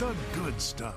The Good Stuff.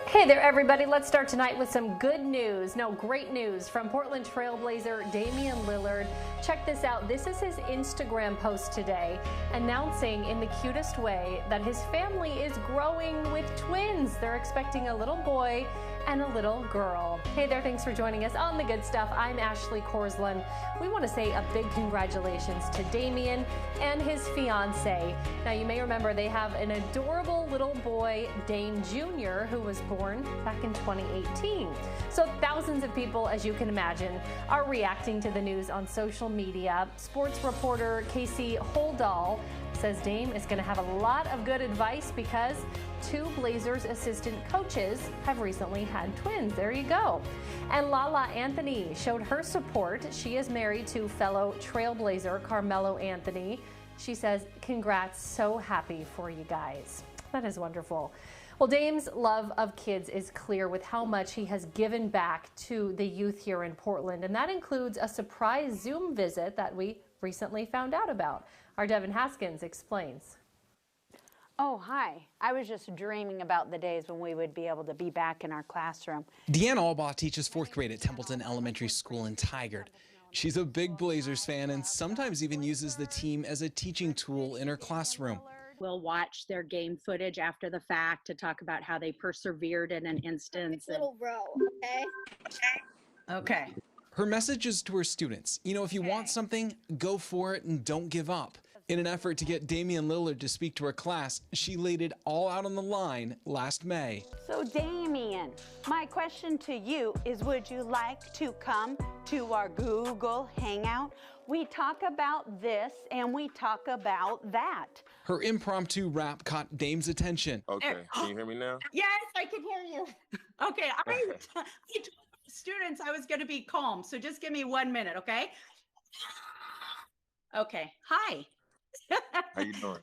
Hey there, everybody. Let's start tonight with some good news. No, great news from Portland Trailblazer Damian Lillard. Check this out. This is his Instagram post today, announcing in the cutest way that his family is growing with twins. They're expecting a little boy and a little girl. Hey there, thanks for joining us on The Good Stuff. I'm Ashley Korsland. We want to say a big congratulations to Damian and his fiance. Now, you may remember they have an adorable little boy, Dane Jr., who was born back in 2018. So thousands of people, as you can imagine, are reacting to the news on social media. Sports reporter Casey Holdahl says Dame is going to have a lot of good advice because two Blazers assistant coaches have recently had twins. There you go. And Lala Anthony showed her support. She is married to fellow Trailblazer Carmelo Anthony. She says, congrats, so happy for you guys. That is wonderful. Well, Dame's love of kids is clear with how much he has given back to the youth here in Portland, and that includes a surprise Zoom visit that we recently found out about. Our Devin Haskins explains. Oh, hi. I was just dreaming about the days when we would be able to be back in our classroom. Deanna Albaugh teaches fourth grade at Templeton Elementary School in Tigard. She's a big Blazers fan and sometimes even uses the team as a teaching tool in her classroom. We'll watch their game footage after the fact to talk about how they persevered in an instance. Little row, okay? Okay. Her message is to her students, if you want something, go for it and don't give up. In an effort to get Damian Lillard to speak to her class, she laid it all out on the line last May. So, Damian, my question to you is, would you like to come to our Google Hangout? We talk about this and we talk about that. Her impromptu rap caught Dame's attention. Okay, can you hear me now? Yes, I can hear you. Okay, I told students I was going to be calm, so just give me 1 minute, okay? Okay, hi. How you doing?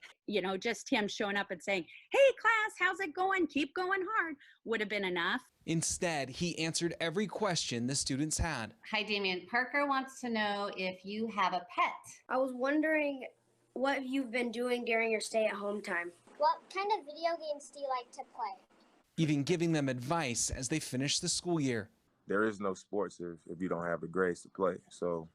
Just him showing up and saying, hey, class, how's it going? Keep going hard would have been enough. Instead, he answered every question the students had. Hi, Damian. Parker wants to know if you have a pet. I was wondering what you've been doing during your stay-at-home time. What kind of video games do you like to play? Even giving them advice as they finish the school year. There is no sports if you don't have the grades to play. So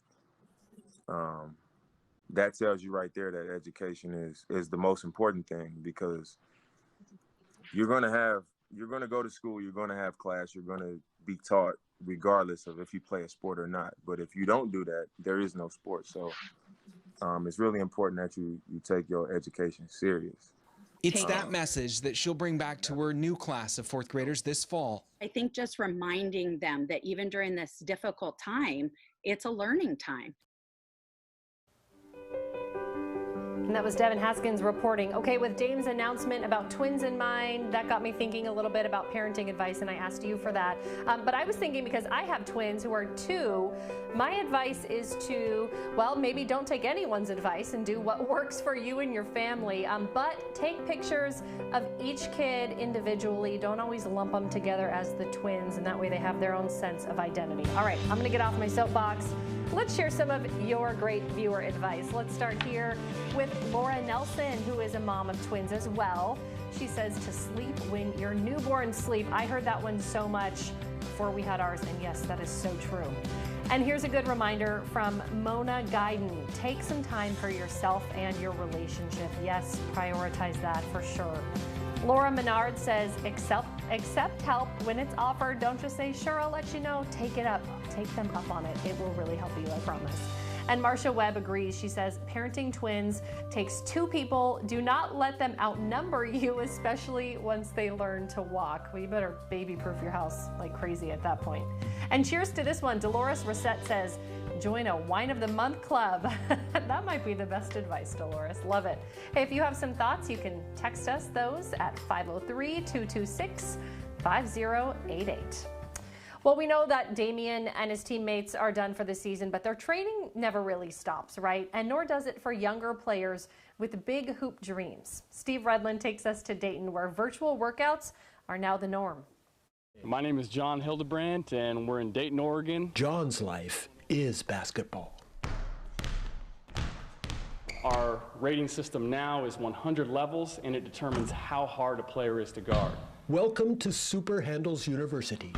that tells you right there that education is the most important thing, because you're going to go to school, you're going to have class, you're going to be taught regardless of if you play a sport or not. But if you don't do that, there is no sport. So it's really important that you take your education serious. It's that message that she'll bring back to her new class of fourth graders this fall. I think just reminding them that even during this difficult time, it's a learning time. And that was Devin Haskins reporting. Okay, with Dame's announcement about twins in mind, that got me thinking a little bit about parenting advice, and I asked you for that. But I was thinking, because I have twins who are 2, my advice is to, well, maybe don't take anyone's advice and do what works for you and your family, but take pictures of each kid individually. Don't always lump them together as the twins, and that way they have their own sense of identity. All right, I'm going to get off my soapbox. Let's share some of your great viewer advice. Let's start here with Laura Nelson, who is a mom of twins as well. She says to sleep when your newborn sleep. I heard that one so much before we had ours, and yes, that is so true. And here's a good reminder from Mona Guyden. Take some time for yourself and your relationship. Yes, prioritize that for sure. Laura Menard says, accept help when it's offered. Don't just say, sure, I'll let you know. Take it up. Take them up on it. It will really help you, I promise. And Marcia Webb agrees. She says, parenting twins takes 2 people. Do not let them outnumber you, especially once they learn to walk. Well, you better baby-proof your house like crazy at that point. And cheers to this one. Dolores Reset says, join a Wine of the Month club. That might be the best advice, Dolores. Love it. Hey, if you have some thoughts, you can text us those at 503-226-5088. Well, we know that Damian and his teammates are done for the season, but their training never really stops, right? And nor does it for younger players with big hoop dreams. Steve Redlin takes us to Dayton, where virtual workouts are now the norm. My name is John Hildebrandt, and we're in Dayton, Oregon. John's life is basketball. Our rating system now is 100 levels, and it determines how hard a player is to guard. Welcome to Super Handles University.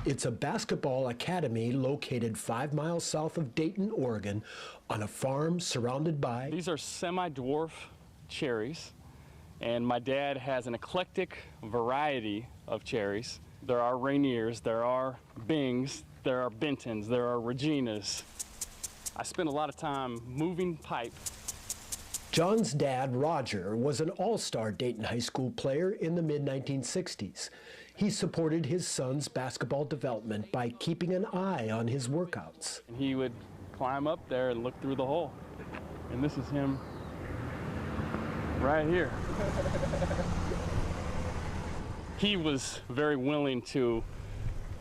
It's a basketball academy located 5 miles south of Dayton, Oregon, on a farm surrounded by... These are semi-dwarf cherries, and my dad has an eclectic variety of cherries. There are Rainiers, there are Bings, there are Bentons, there are Reginas. I spent a lot of time moving pipe. John's dad, Roger, was an all-star Dayton High School player in the mid-1960s. He supported his son's basketball development by keeping an eye on his workouts. And he would climb up there and look through the hole. And this is him right here. He was very willing to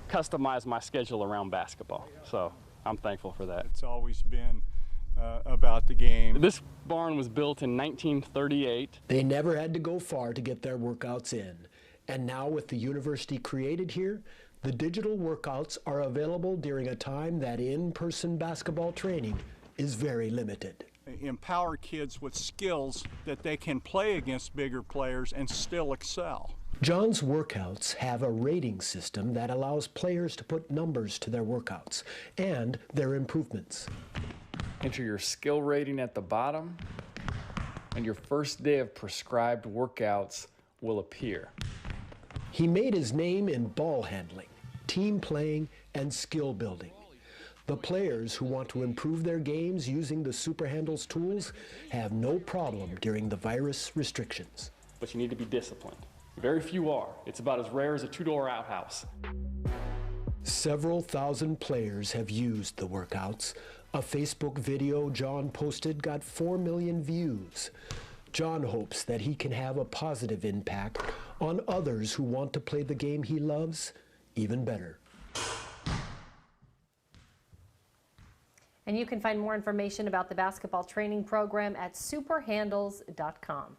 customize my schedule around basketball, so I'm thankful for that. It's always been about the game. This barn was built in 1938. They never had to go far to get their workouts in. And now with the university created here, the digital workouts are available during a time that in-person basketball training is very limited. Empower kids with skills that they can play against bigger players and still excel. John's workouts have a rating system that allows players to put numbers to their workouts and their improvements. Enter your skill rating at the bottom, and your first day of prescribed workouts will appear. He made his name in ball handling, team playing, and skill building. The players who want to improve their games using the Super Handles tools have no problem during the virus restrictions. But you need to be disciplined. Very few are. It's about as rare as a two-door outhouse. Several thousand players have used the workouts. A Facebook video John posted got 4 million views. John hopes that he can have a positive impact on others who want to play the game he loves even better. And you can find more information about the basketball training program at superhandles.com.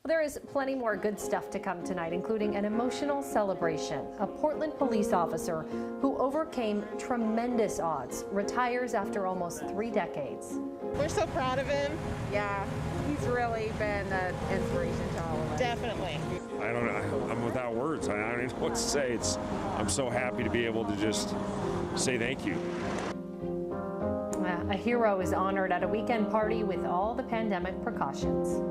Well, there is plenty more good stuff to come tonight, including an emotional celebration. A Portland police officer who overcame tremendous odds retires after almost 3 decades. We're so proud of him. Yeah, he's really been an inspiration to all of us. Definitely. I'm without words. I don't even know what to say. I'm so happy to be able to just say thank you. A hero is honored at a weekend party with all the pandemic precautions.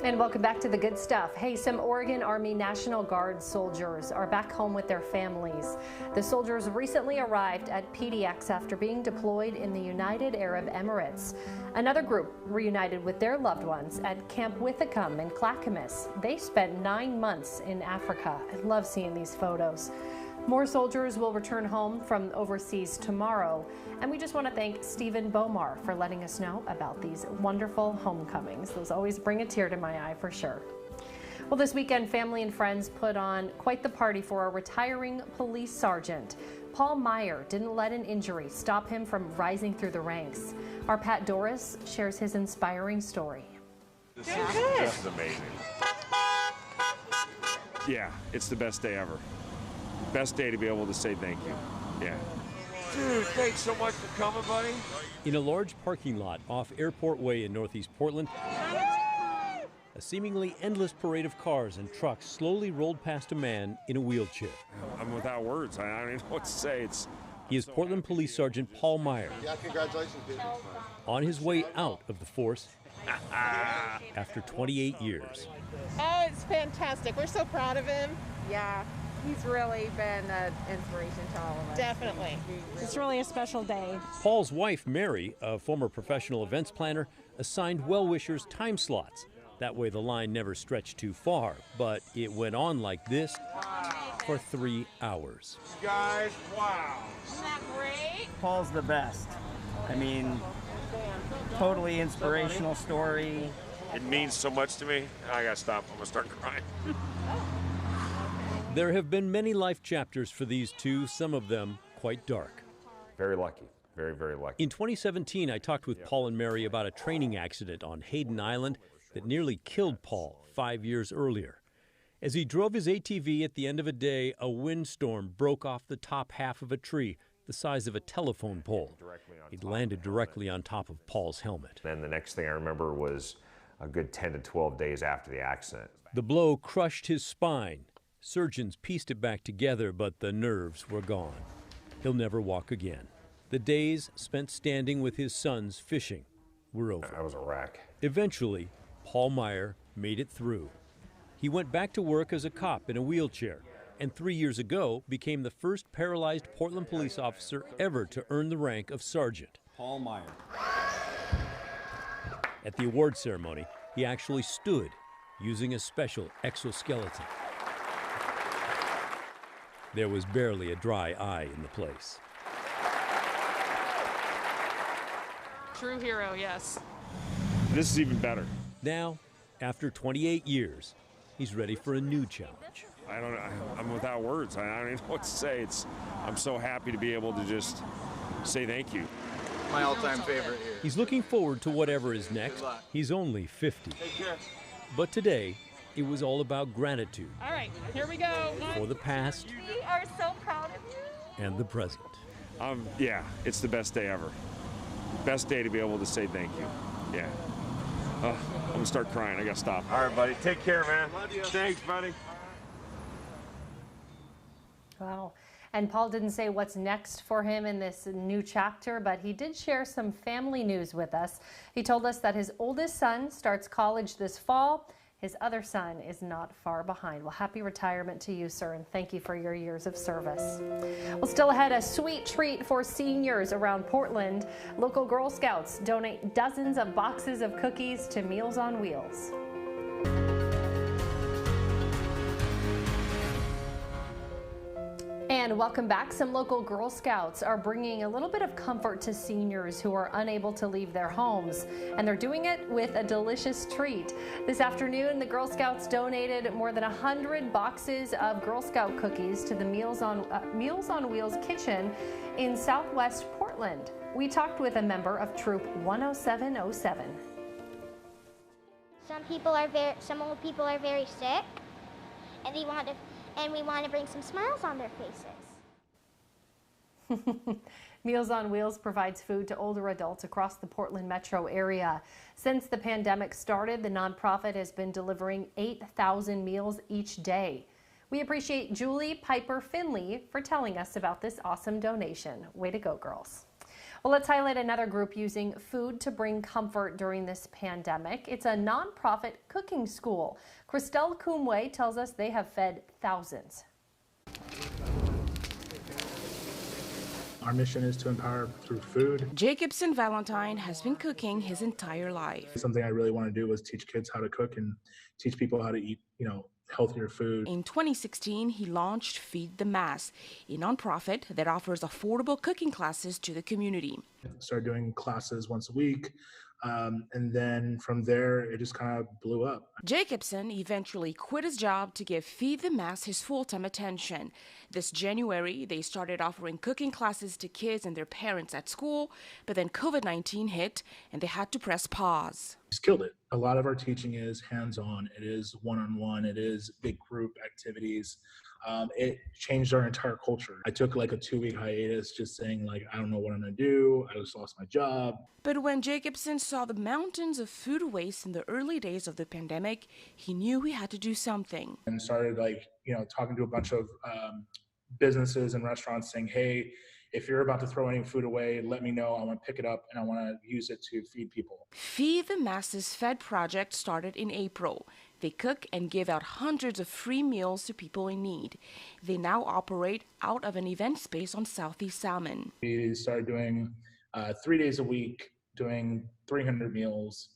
And welcome back to The Good Stuff. Hey, some Oregon Army National Guard soldiers are back home with their families. The soldiers recently arrived at PDX after being deployed in the United Arab Emirates. Another group reunited with their loved ones at Camp Withicum in Clackamas. They spent 9 months in Africa. I love seeing these photos. More soldiers will return home from overseas tomorrow, and we just want to thank Stephen Bomar for letting us know about these wonderful homecomings. Those always bring a tear to my eye for sure. Well, this weekend, family and friends put on quite the party for a retiring police sergeant. Paul Meyer didn't let an injury stop him from rising through the ranks. Our Pat Doris shares his inspiring story. This is amazing. Yeah, it's the best day ever. Best day to be able to say thank you. Yeah. Dude, thanks so much for coming, buddy. In a large parking lot off Airport Way in Northeast Portland, a seemingly endless parade of cars and trucks slowly rolled past a man in a wheelchair. I'm without words. I don't even know what to say. He is Portland Police Sergeant Paul Meyer. Yeah, congratulations, dude. On his way out of the force after 28 years. Oh, it's fantastic. We're so proud of him. Yeah, he's really been an inspiration to all of us. Definitely. It's really a special day. Paul's wife, Mary, a former professional events planner, assigned well-wishers time slots. That way the line never stretched too far, but it went on like this for 3 hours. Guys, wow. Isn't that great? Paul's the best. I mean, totally inspirational story. It means so much to me. I gotta stop. I'm gonna start crying. There have been many life chapters for these two, some of them quite dark. Very lucky. Very, very lucky. In 2017, I talked with Paul and Mary about a training accident on Hayden Island that nearly killed Paul 5 years earlier. As he drove his ATV at the end of a day, a windstorm broke off the top half of a tree the size of a telephone pole. It landed directly on top of Paul's helmet. Then the next thing I remember was a good 10 to 12 days after the accident. The blow crushed his spine. Surgeons pieced it back together, but the nerves were gone. He'll never walk again. The days spent standing with his sons fishing were over. I was a wreck. Eventually, Paul Meyer made it through. He went back to work as a cop in a wheelchair, and 3 years ago became the first paralyzed Portland police officer ever to earn the rank of sergeant. Paul Meyer. At the award ceremony, he actually stood using a special exoskeleton. There was barely a dry eye in the place. True hero, yes. This is even better. Now, after 28 years, he's ready for a new challenge. I'm without words. I don't even know what to say. I'm so happy to be able to just say thank you. My all-time favorite here. He's looking forward to whatever is next. He's only 50. Take care. But today, it was all about gratitude. All right, here we go. For the past. We are so proud of you. And the present. Yeah, it's the best day ever. Best day to be able to say thank you. Yeah. I'm gonna start crying. I gotta stop. All right, buddy. Take care, man. Thanks, buddy. Wow. And Paul didn't say what's next for him in this new chapter, but he did share some family news with us. He told us that his oldest son starts college this fall. His other son is not far behind. Well, happy retirement to you, sir, and thank you for your years of service. Well, still ahead, a sweet treat for seniors around Portland. Local Girl Scouts donate dozens of boxes of cookies to Meals on Wheels. And welcome back. Some local Girl Scouts are bringing a little bit of comfort to seniors who are unable to leave their homes, and they're doing it with a delicious treat. This afternoon, the Girl Scouts donated more than 100 boxes of Girl Scout cookies to the Meals on Wheels kitchen in Southwest Portland. We talked with a member of Troop 10707. Some old people are very sick, and we want to bring some smiles on their faces. Meals on Wheels provides food to older adults across the Portland metro area. Since the pandemic started, the nonprofit has been delivering 8,000 meals each day. We appreciate Julie Piper Finley for telling us about this awesome donation. Way to go, girls. Well, let's highlight another group using food to bring comfort during this pandemic. It's a nonprofit cooking school. Christelle Kumwe tells us they have fed thousands. Our mission is to empower through food. Jacobson Valentine has been cooking his entire life. Something I really want to do was teach kids how to cook and teach people how to eat, healthier food. In 2016, he launched Feed the Mass, a nonprofit that offers affordable cooking classes to the community. Started doing classes once a week, and then from there, it just kind of blew up. Jacobson eventually quit his job to give Feed the Mass his full-time attention. This January, they started offering cooking classes to kids and their parents at school, but then COVID-19 hit, and they had to press pause. Just killed it. A lot of our teaching is hands-on. It is one-on-one. It is big group activities. It changed our entire culture. I took like a 2-week hiatus just saying I don't know what I'm going to do. I just lost my job. But when Jacobson saw the mountains of food waste in the early days of the pandemic, he knew he had to do something. And started talking to a bunch of businesses and restaurants saying, hey, if you're about to throw any food away, let me know. I want to pick it up and I want to use it to feed people. Feed the Masses Fed project started in April. They cook and give out hundreds of free meals to people in need. They now operate out of an event space on Southeast Salmon. We started doing 3 days a week, doing 300 meals.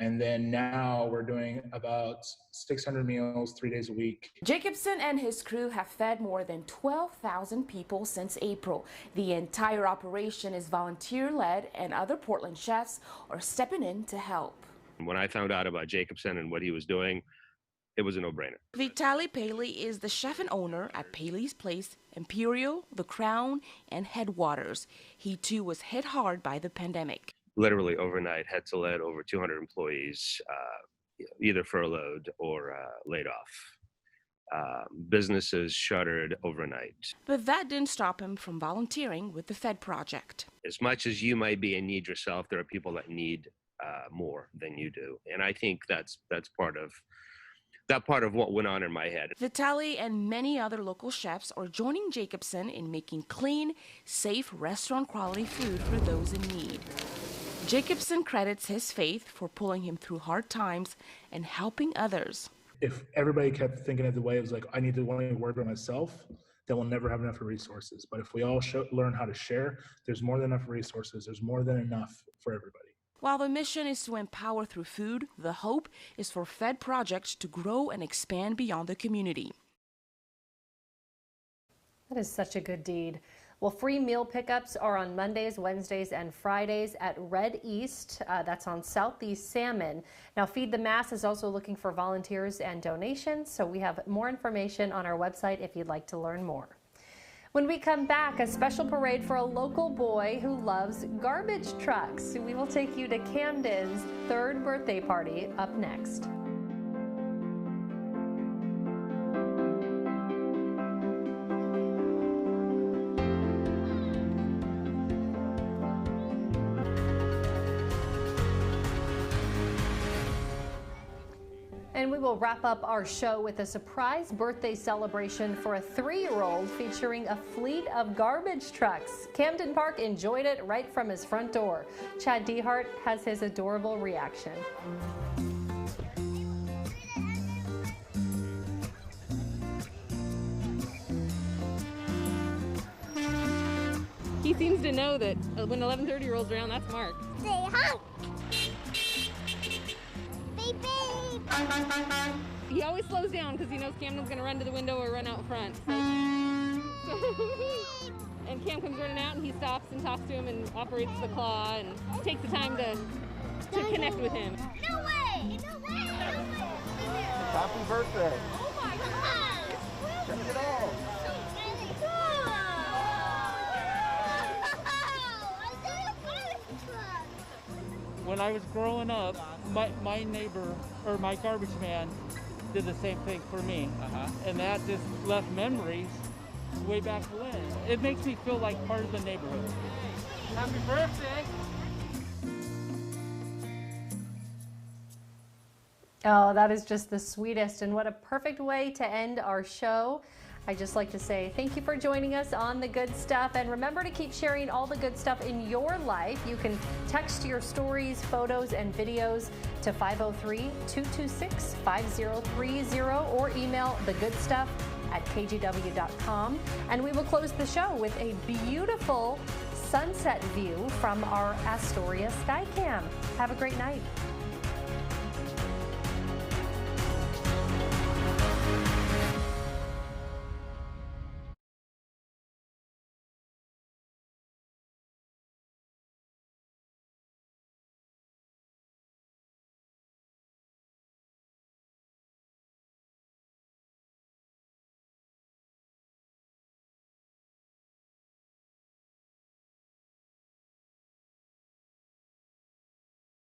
And then now we're doing about 600 meals 3 days a week. Jacobson and his crew have fed more than 12,000 people since April. The entire operation is volunteer-led, and other Portland chefs are stepping in to help. When I found out about Jacobson and what he was doing, it was a no-brainer. Vitaly Paley is the chef and owner at Paley's Place, Imperial, The Crown, and Headwaters. He too was hit hard by the pandemic. Literally overnight, had to let over 200 employees either furloughed or laid off. businesses shuttered overnight. But that didn't stop him from volunteering with the Fed Project. As much as you might be in need yourself, there are people that need more than you do. And I think that's part of what went on in my head. Vitaly and many other local chefs are joining Jacobson in making clean, safe restaurant-quality food for those in need. Jacobson credits his faith for pulling him through hard times and helping others. If everybody kept thinking of the way it was like, I need to only work by myself, then we'll never have enough resources. But if we all learn how to share, there's more than enough resources. There's more than enough for everybody. While the mission is to empower through food, the hope is for Fed Project to grow and expand beyond the community. That is such a good deed. Well, free meal pickups are on Mondays, Wednesdays, and Fridays at Red East. That's on Southeast Salmon. Now, Feed the Mass is also looking for volunteers and donations, so we have more information on our website if you'd like to learn more. When we come back, a special parade for a local boy who loves garbage trucks. We will take you to Camden's 3rd birthday party up next. And we will wrap up our show with a surprise birthday celebration for a 3-year-old featuring a fleet of garbage trucks. Camden Park enjoyed it right from his front door. Chad Dehart has his adorable reaction. He seems to know that when 11:30 rolls around, that's Mark. Say hi. He always slows down because he knows Camden's going to run to the window or run out front. So. And Cam comes running out and he stops and talks to him and operates the claw and takes the time to connect with him. No way! No way! Happy birthday! Oh my God! Check it out! When I was growing up, my neighbor, or my garbage man, did the same thing for me. And that just left memories way back when. It makes me feel like part of the neighborhood. Happy birthday! Oh, that is just the sweetest, and what a perfect way to end our show. I'd just like to say thank you for joining us on The Good Stuff, and remember to keep sharing all the good stuff in your life. You can text your stories, photos, and videos to 503-226-5030 or email thegoodstuff@kgw.com. And we will close the show with a beautiful sunset view from our Astoria Skycam. Have a great night.